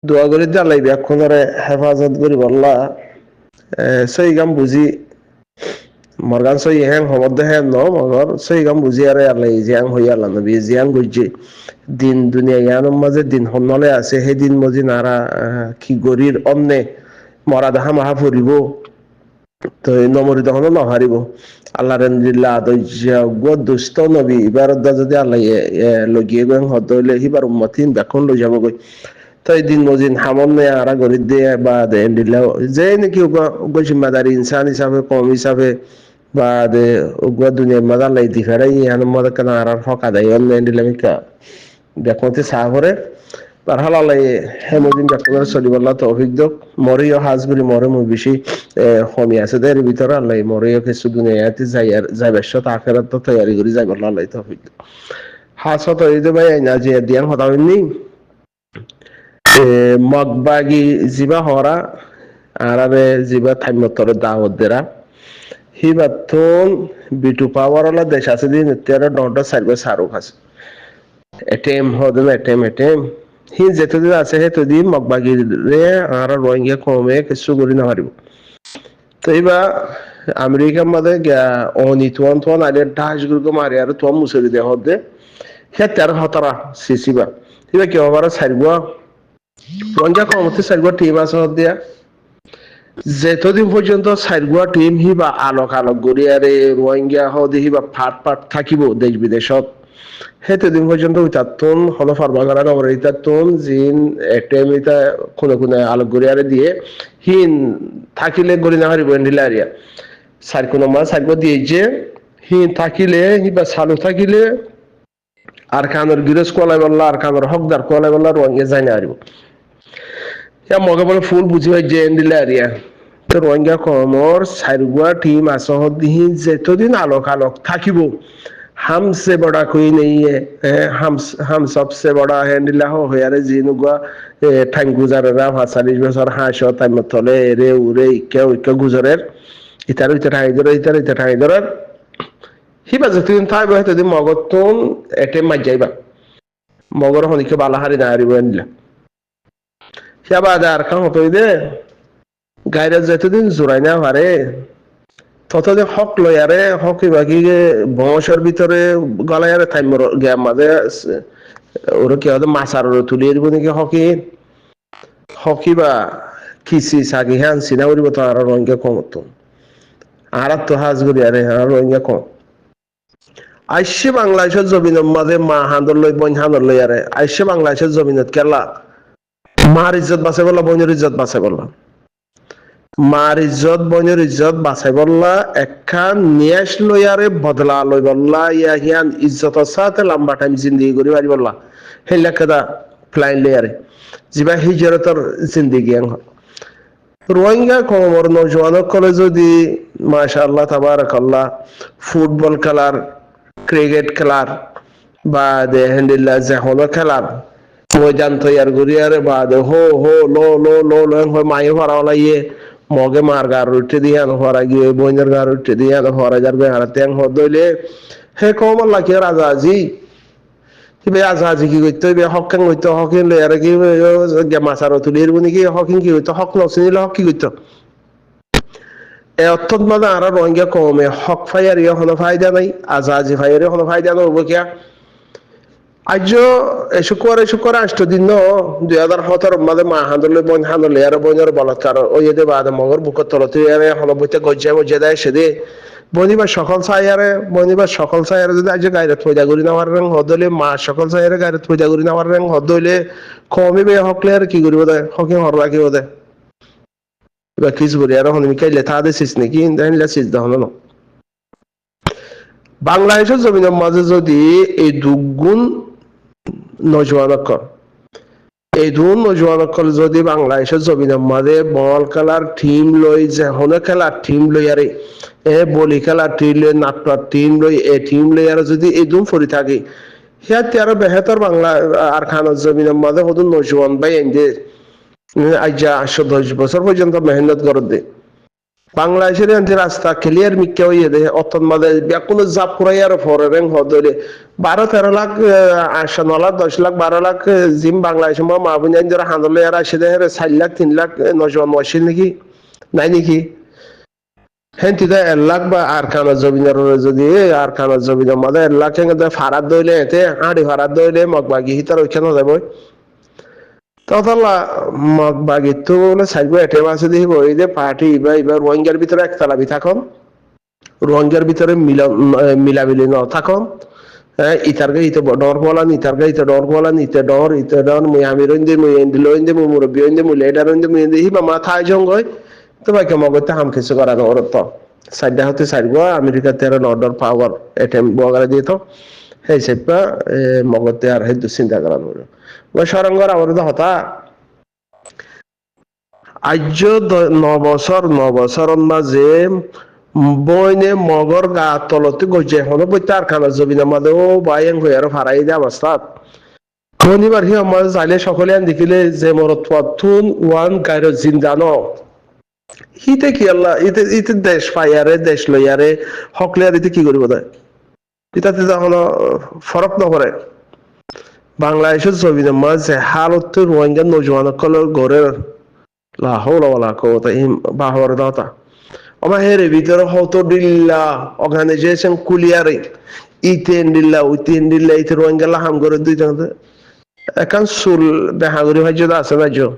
দোয়া করি যে আল্লাহ ব্যাক্ষণরে হেফাজত করি বললা সেই গাম বুঝি মরগান সই হ্যাং হবদ হ্যাঁ ন মগর সেই গাম বুঝি আরে আল্লাহ জিয়াং হই আল্লাহ নবী জিয়াং বুঝছি দিন দুনিয়া ইয়ানোর মাঝে দিন হনলে আছে সেই দিন মজি নারা কি গরির অন্নে মরা দেখা মাহা ফুরিব তো নমরি তখন নহারিব আল্লাহ রেন্দিল্লা দুস্থ নবী এবার যদি আল্লাহ লগিয়ে গেন হদ হইলে সিবার উম্মতিন ব্যাখন লৈ যাব গই তো এই দিন মজিন হামন নে আরা গরিব দিয়ে বা দেন দিল্লা যে নাকি জিম্মাদারি ইনসান হিসাবে কম হিসাবে বা de ugwa dunia madal lay diferai han moda kana arar hoka da yon ne dilam ka bekonte sahore par halalay hemodin bekonar soli walla tawfik dok moriyo hasburi more mu bishi khomi আছে der ভিতরে আল্লাহ মরিyo কিছু দুনিয়াতে যাই বেশত আখিরাত তো তৈরি করি যাই বল্লা আল্লাহ তৌফিক হাসত এই যে ভাই না যে দিয়ান হতাওনি মগবাগি জিবা হরা আরাবে জিবা থাইমতরে দাওয়াত দেরা হিবাতন বিটু পাওয়ারলা দেশ আছে দিন তেরো ডন্টা সার্ভে সারুক আছে এটেম হদম এটেম হি যেতদিন আছে সেতদিন মগবাগি রে আর রোহিঙ্গা কমে কিছু করি না পারিব তো এইবার আমেরিকার মধ্যে অনি তোয়ান আলে ডাস গুলো মারি আর তোয়ান মুসরি দে হদে সে তেরো হতারা সিসিবা এবার কেউ আবার সারগুয়া রোহিঙ্গা কমতে সারগুয়া টিম আছে হদিয়া যেতদিন পর্যন্ত সাইরগুয়া টিম হিবা আলোক গড়িয়ারে রোহিঙ্গা হদে হিবা ফাট থাকিব দেশ বিদেশত সেতদিন পর্যন্ত ইতাতুন হলো ফারবাগারা নগর ইতাতুন জিন এটেম ইতা কোনে আলোক গড়িয়ারে দিয়ে হিন থাকিলে গড়ি না হারিব এন্ডিলারিয়া সার কোন মা সারগো দিয়ে যে হিন থাকিলে হিবা চালু থাকিলে আর কানোর গিরস কলাই বললা আর কানোর হকদার কলাই বললা রোহিঙ্গা যাই না হারিব মগে বলে ফুল বুঝি হয় যে এন্ডিলারিয়া তো রোহিঙ্গা কমর সাইরগুয়া টিম আসহদিহি যেতদিন আলোক থাকিব हमसे बड़ा कोई नहीं है हम सबसे बड़ा है नीला हो यारे जिनुगा ठांग गुजारेरा 40 বছর হাসো তাই মতলে রে উরে ইকে গুজরের ইতার ঠাই ধরে হিবা যতদিন থাকবে সেতদিন মগতন এটে মাইজাইবা মগর হনিকে বালাহারি না হারিব এনলা হিবা আর কাম হতই দে গাইরা যতদিন জোরাই না পারে ততদিন হক লয়ারে হকি বাকি বংশের ভিতরে গলায়ারে থাইমর গে মাঝে ওরা কি হতে মাছার তুলিয়ে দিব নাকি হকি বা কিসি সাকি হ্যান সিনা উড়িব তো আর রোহিঙ্গা কমত আর তো হাজগুড়ি আরে আর রোহিঙ্গা কম আইসে বাংলাদেশের জমিনের মাঝে মা হান্দর লই বন হান্দর লই আরে আইসে বাংলাদেশের জমিনত কেলা মার ইজ্জত বাঁচে বললা বনের ইজ্জত বাঁচে বললা মার ইজ্জত বনের ইজ্জত বাঁচাই বললা একখান নিয়াস লইয়ারে বদলা লই বললা ইয়া হিয়ান ইজ্জতের সাথে লম্বা টাইম জিন্দিগি করি পারি বললা সেই লেখাদা ফ্লাইন লইয়ারে যিবা হিজরতর জিন্দিগি রোহিঙ্গা কমর নৌজওয়ানক কলে যদি মাশাআল্লাহ তাবারাকাল্লাহ ফুটবল খেলার ক্রিকেট খেলার বা দেহেন্দিল্লা যেহনো খেলার ময়দান তৈয়ার করিয়ারে বা হো লো মায়ে ভরা ইয়ে মগে মার গার উঠে দিয়ে আনো হরা গিয়ে বইনের গার উঠে দিয়ে আনো হরা যার বেহারা ট্যাং হদ দইলে হে কমল লাখি রাজাজি আজাজি কি করতে হইবে হকাং হইতো হকিন লই আর কি মাছার তুলির বনি কি হকিং কি হইতো হক নছিনিলে হক কি করতো এ অর্থত মানে আর রোহিঙ্গা কমে হক ফাইয়ার ইয়ে কোনো ফায়দা নাই আজাজি ফাইয়ার কোনো ফায়দা নব কিয়া আজ শুক্র আষ্টদিন 2017 মাঝে মা হান্দলে বন হান্দলে আর বনের বলৎকার ওই যে বাদ মগর বুকের তলতে হলো বইতে গজ্জা দেয় সেদে বনিবার সকল সায়ারে যদি আজ গাইরত পয়দা করি নেওয়ার রং হদলে মা সকল সায়ারে গাইরত পয়দা করি নেওয়ার রং হদলে কমে হকলে আর কি করিব দেয় হকি হরবা কি দেয় এবার কিছু করি আর হন মিকাইলে তা দিছিস নাকি ইন্দাইনলা সিজ দহন না বাংলাদেশের জমিনের মাঝে যদি এই দুগুণ নজওয়ানকল এই দুন নজওয়ানকল যদি বাংলাদেশের জমিনের মাঝে বল খেলার টিম লই যে হনে খেলার টিম লই আরে এ বলি খেলার টিম লই নাটপার টিম লই এ টিম লই আর যদি এই দুন ফরি থাকে হিয়াতে আরো বেহতর বাংলা আর খানের জমিনের মাঝে হদুন নজওয়ান ভাই এনজে আজ 10 বছর পর্যন্ত মেহনত করে দে বাংলাদেশের এনতে রাস্তা ক্লিয়ার মিক্কা হইয়ে দে অতন মাদে কোনো জাপ কুরাইয়ার ফরে রেং হদলে 12-13 লাখ 8-9 লাখ 10 লাখ 12 লাখ জিম বাংলাদেশ মা বুঝাইন যারা হান্দলে আর আসে দে 4 লাখ 3 লাখ নজওয়ান ওয়াসিল নাকি নাই নাকি হেন তিদা 1 লাখ বা আর কানা জমিনের যদি আর কানা জমিনের মাদে 1 লাখ এঙ্গে ফারাদ দইলে এতে আড়ি ফারাদ দইলে মগবাগি হিতার ওইখানে যাবো ততলা মগবাগি তো বলে সাইব এটে মাসে দিব এই যে পার্টি এবার রোহিঙ্গার ভিতরে একতলা বি থাকুন রোহিঙ্গার ভিতরে মিলামিলি ন থাকুন ইতারগে ইতে ডর বলান ইতারগে ইতে ডর বলান ইতে ডর মুই আমি রইন্দে মুই এন্দি লইন্দে মুই মুরব্বি হইন্দে মুই লেডার হইন্দে মুই এন্দি হিবা মা থাই জঙ্গই তো বাইকে মগতে হাম কিছু করানো ওর তো সাইডা হতে সাইড আমেরিকা তের অর্ডার পাওয়ার এটেম বগারে দিত সেই সেপা মগতে আর হেদু চিন্তা করানো ওই সরঙ্গর আমার তো হতা আজ 9 বছর মাঝে বইনে মগর গা তলতে গজে হলো বই তার খানা জবি না মাদে ও বাইং হয়ে আর ফারাই দে অবস্থাত শনিবার হি আমার যাইলে সকলে আন দেখিলে যে মরত পাথুন ওয়ান গাইর জিন্দানো হিতে কি আল্লাহ ইতে ইতে দেশ পাইয়ারে দেশ লইয়ারে হকলিয়ার ইতে কি করিব দেয় ইতাতে যখন ফরক নকরে বাংলাদেশের ছবি মাঝে হালত রোহিঙ্গা নজওয়ানসকলের ঘরের লাহৌল ওয়ালা কোতা ইম বাহর দাতা আমার হেরে ভিতরে হতো দিল্লা অর্গানাইজেশন কুলিয়ারে ইতেন দিল্লা উইতেন দিল্লা ইতে রোহিঙ্গা লাহাম করে দুইজন এখন সুল বেহাগুড়ি ভাই যদি আছে না জো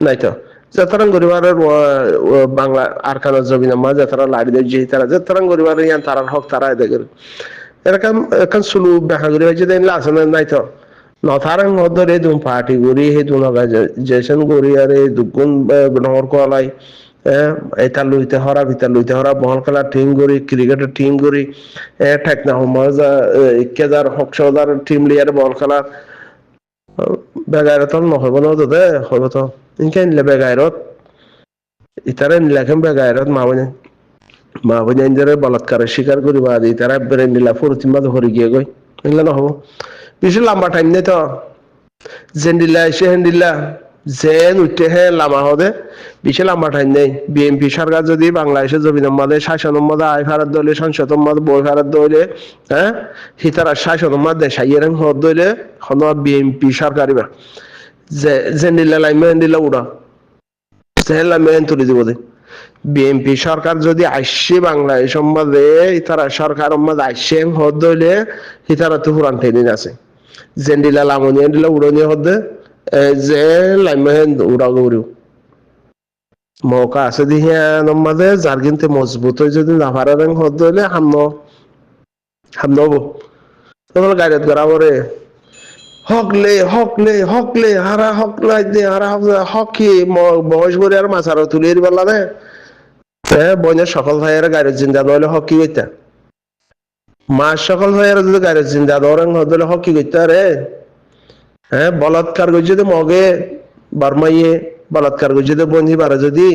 নাই তো যতরং গরিবার বাংলা আর কানা জমিন মা যতরা লাড়ি দেয় যে তারা যতরং গরিবার ইয়ান তারার হক তারা দেখেন এরকম এখন সুলু বেহাগুড়ি ভাই যদি আছে না নাই তো নথারং হদরে দুম পার্টি গুরি হে দুন অর্গানাইজেশন গুরি আরে দুগুন নহর কোলাই এটা লইতে হরা ভিতর লইতে হরা বল খেলা টিম করি ক্রিকেটের টিম করি ঠেক না মজা কেদার হকসদার টিম লিয়ার বল খেলা বেগাইরত নহব না দে হব তো ইনকে নিলে বেগাইরত ইতারে নিলাখেন বেগাইরত মা বনে ইন্দারে বলাৎকারের শিকার করিবা আদি তারা বেরে নিলা ফুরতিমা ধরে গিয়ে গই নিলে নহব বেশি লম্বা টাইম নেই তো জেন্ডিল্লা এসে হেন্ডিল্লা জেন উঠে হে লামা হদে বেশি লম্বা টাইম নেই বিএনপি সরকার যদি বাংলাদেশের জমিনের মধ্যে শাসনের মধ্যে আয় ফারাত দলে সংসদের মধ্যে বই ফারাত দলে হ্যাঁ হিতারা শাসনের মধ্যে সাইয়ের হদ দলে হন বিএনপি সরকারিবা যে জেন্ডিল্লা লাইমে হেন্ডিল্লা উড়া জেন লাইমে তুলে দিব দে বিএনপি সরকার যদি আসছে বাংলাদেশ সম্বন্ধে ইতারা সরকার মধ্যে আসছে হদ দলে হিতারা তো পুরান ট্রেনিং আছে জেন্ডিলা লামনি এন্ডিলা উড়নি হদে যে লাইমেন উড়া গৌরিও মৌকা আছে দিহিয়া নমাদে যার কিন্তু মজবুত হয়ে যদি না পারেন হদ হইলে হামনবো তোমরা গাড়িত করা পরে হকলে হারা হকলাই দে হারা হকি বয়স করে আর মাছারও তুলে বেলা দে বইনের সকল ভাইয়ের গাড়ির জিন্দা নইলে হকি হইতা মাস সকল ভাইয়ের যদি গাড়ির জিন্দা ধরেন হদলে হকি হইতা রে বলাৎকার যদি মগে বারমাইয়ে বলাৎকার যদি বন্ধি পারে যদি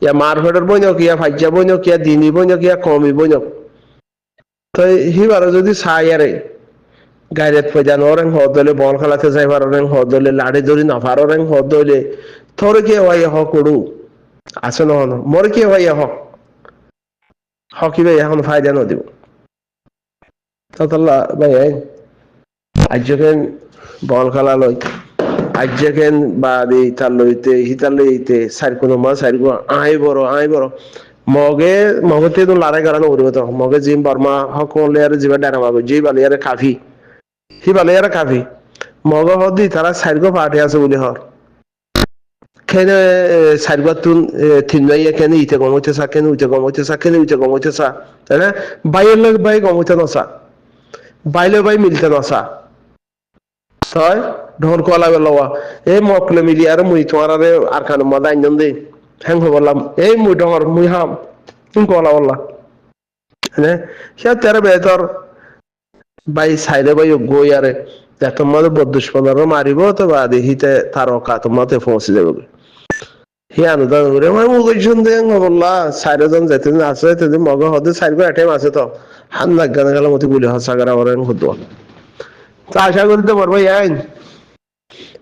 ইয়া মারফেটের বইনক ইয়া ফাইজা বইনক ইয়া দিনী বইনক ইয়া কমি বইনক তো হিবারে যদি সাইয়ারে গাইরেত পয়জা নরেন হদলে বল খেলাতে যাই পারেন হদলে লাড়ি ধরি না পারেন হদলে তোর কে হয় হ করু আছে না মোর কে হয় হকিবে এখন ফায়দা ন দিব ততলা ভাই আজ বল খেলা লই আজকেন বাদি তার লইতে হিতার লইতে সার কোনো মা সার আই বড় মগতে তো লড়াই করানো করবো তো মগে জিম বর্মা সকলে আর জিবা ডানা পাবো জি বালিয়ারে কাফি হি বালিয়ারে কাফি মগ হদি তারা সাইরগো পার্টি আছে বলি হর কেনে সাইরগো তুন তিনজনে কেনে ইতে গমইতেছা কেনে উইতে গমইতেছা কেনে উইতে গমইতেছা তাই না বাইয়ের লোক বাই গমইতে নসা বাইলে বাই মিলতে নসা ছয় ঢোল কলা বেলওয়া এই মকলে মিলি আর মুই তোমার আর খান মজা আইন দে হ্যাং বললাম এই মুই ডর মুই হাম তুমি কলা বললা হ্যাঁ সে তেরে বেতর বাই সাইডে বাই গই আরে তোমাদের বদুষ্পনার মারিব তো বা দেখিতে তার অকা তোমাতে পৌঁছে যাবে হি আনুদান করে আমার মুগই শুনতে বললা সাইডে জন যেতে আছে তেদিন মগ হতে সাইড করে এটাই আছে তো হান লাগানো গেল মতো গুলি হসাগার আমার হুদ তা আশা করি তো পারবো আইন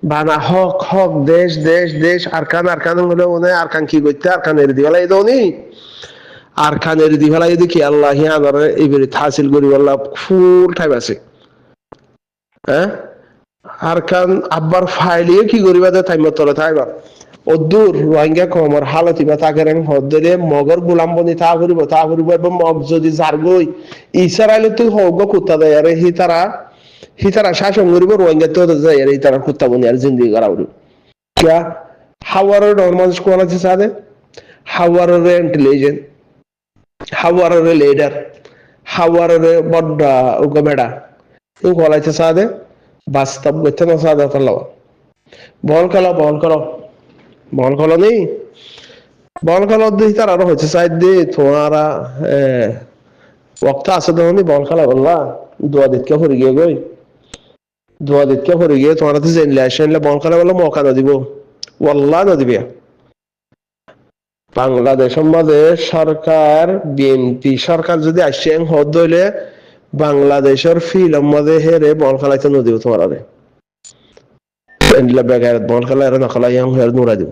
বানা হক হক দেশ দেশ দেশ আরকান আরকান হলে মনে আরকান কি করতে আরকান এর দিবেলাই দনি আরকান এর দিবেলাই দেখি আল্লাহ আনার এবারে হাসিল করি আল্লাহ ফুল টাইম আছে হ্যাঁ আরকান আব্বার ফাইলিয়ে কি করিবা দে টাইম তলে থাইবা অদূর রোহিঙ্গা কমর হালতি বা তাকে রং হদলে মগর গোলাম বনি তা করিব এবং মগ যদি জারগই ইসরায়েল তুই হোক কুত্তা দেয় আরে হিতারা শাসন করিব রোহিঙ্গা তো যায় আরে হিতারা কুত্তা বনি আর জিন্দিগি করাউরি क्या how are normal school আছে সাদে how are intelligent how are leader how are বড় উগবেড়া এই কলাইছে সাদে বাস্তব গতে না সাদা তলাও বল খেলো নেই বল খেলো দিই তার আরো হচ্ছে সাইড দিয়ে তোমারা ওক্ত আছে ধরনি বল খেলা বললা দোয়া দিতকে হরি গিয়ে গই দোয়া দিতকে হরি গিয়ে তোমারা তো জেনলে আসেনলে বল খেলা বলে মৌকা না দিব ওয়াল্লাহ না দিবে বাংলাদেশের মধ্যে সরকার বিএনপি সরকার যদি আসেন হদ হইলে বাংলাদেশের ফিল্ম মধ্যে হেরে বল খেলাইতে নদীব তোমার আরে বেগার বল খেলা এর না খেলা ইয়াং হের নুরা দিব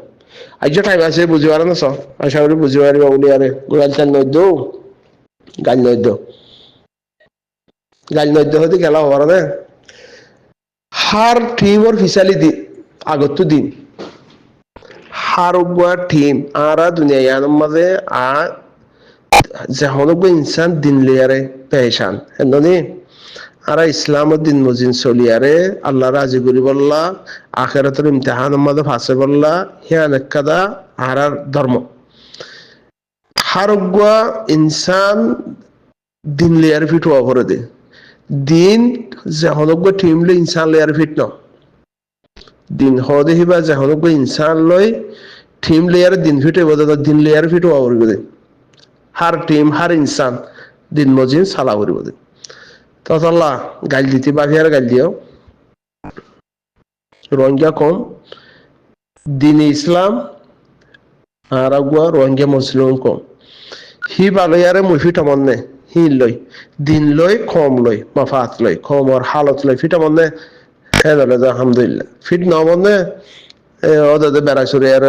আজকে টাইম আছে বুঝিবার না সব আশা করি বুঝিবার বাউলি আরে গাল চাল নদ্য গাল নদ্য হতে খেলা হবার না হার টিমর ফিসালি দি আগত দিন হারগুয়া টিম আরা দুনিয়া ইয়ানোর মাঝে যেহনক ইনসান দিন লিয়ারে পেশান হেননি আরা ইসলামের দিন মজিন চলিয়ারে আল্লাহ রাজি করি বললা আখেরাতের ইমতিহানের মাঝে ফাঁসে বললা হিয়ান একাদা আরার ধর্ম হারগুয়া ইনসান দিন লিয়ার ফিট হওয়া করে দে দিন যেহনক টিম লে ইনসান লিয়ার ফিট ন দিন হদে হিবা যেহনক ইনসান লয় টিম লেয়ার দিন ফিট হইব দিন লেয়ার ফিট হওয়া করিব দে হার টিম হার ইনসান দিন মজিন সালা করিব দে ততল্লা গাল দিতে বাকি আর গাল দিও রোহিঙ্গা কম দিন ইসলাম আর আগুয়া রোহিঙ্গা মুসলিম কম হি বালয়ারে মুই ফিটামন নে হি লই দিন লই কম লই মাফাত লই কমর হালত লই ফিটামন নে হ্যাঁ আলহামদুলিল্লাহ ফিট নমন নে ওদের বেড়া চুরি আর